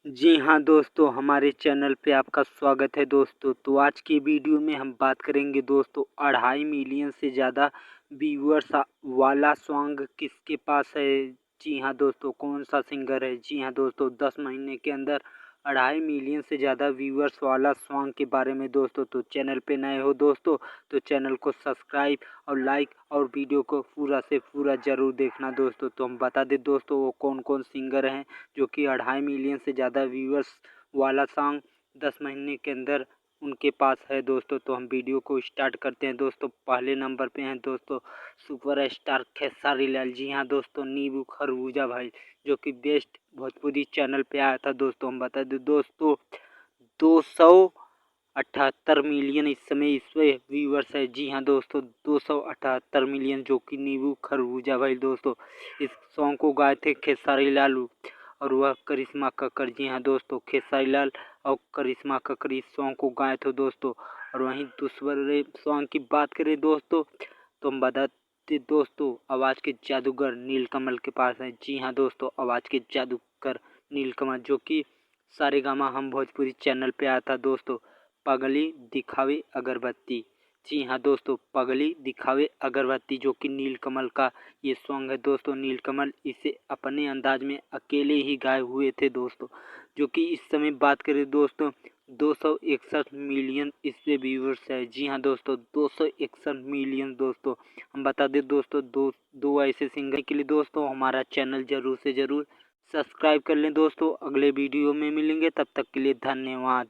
जी हाँ दोस्तों, हमारे चैनल पे आपका स्वागत है दोस्तों। तो आज की वीडियो में हम बात करेंगे दोस्तों 2.5 मिलियन से ज़्यादा व्यूअर्स वाला सॉन्ग किसके पास है। जी हाँ दोस्तों, कौन सा सिंगर है। जी हाँ दोस्तों, 10 महीने के अंदर 2.5 मिलियन से ज़्यादा व्यूअर्स वाला सॉन्ग के बारे में दोस्तों। तो चैनल पे नए हो दोस्तों तो चैनल को सब्सक्राइब और लाइक और वीडियो को पूरा से पूरा ज़रूर देखना दोस्तों। तो हम बता दें दोस्तों वो कौन कौन सिंगर हैं जो कि 2.5 मिलियन से ज़्यादा व्यूअर्स वाला सॉन्ग 10 महीने के अंदर उनके पास है दोस्तों। तो हम वीडियो को स्टार्ट करते हैं दोस्तों। पहले नंबर पे हैं दोस्तों सुपर स्टार खेसारी लाल। जी हाँ दोस्तों, नींबू खरबूजा भाई जो कि बेस्ट भोजपुरी चैनल पे आया था दोस्तों। हम बता दें दोस्तों 278 मिलियन इस समय इस पे व्यूअर्स है। जी हाँ दोस्तों, 278 मिलियन जो कि नींबू खरबूजा भाई दोस्तों इस सॉन्ग को गाए थे खेसारी लाल और वह करिश्मा कक्कड़। जी हाँ दोस्तों, खेसारी लाल और करिश्मा कक्कड़ इस सॉन्ग को गाए थे दोस्तों। और वहीं दूसरे सॉन्ग की बात करें दोस्तों तो हम बताते दोस्तों आवाज़ के जादूगर नीलकमल के पास है। जी हाँ दोस्तों, आवाज़ के जादूगर नीलकमल जो कि सारेगामा हम भोजपुरी चैनल पे आया था दोस्तों। पगली दिखावे अगरबत्ती। जी हाँ दोस्तों, पगली दिखावे अगरबत्ती जो कि नीलकमल का ये सॉन्ग है दोस्तों। नीलकमल इसे अपने अंदाज में अकेले ही गाए हुए थे दोस्तों। जो कि इस समय बात करें दोस्तों 261 मिलियन इस पे व्यूअर्स है। जी हाँ दोस्तों, 261 मिलियन दोस्तों। हम बता दें दोस्तों दो ऐसे सिंगर के लिए दोस्तों हमारा चैनल जरूर से जरूर सब्सक्राइब कर लें दोस्तों। अगले वीडियो में मिलेंगे, तब तक के लिए धन्यवाद।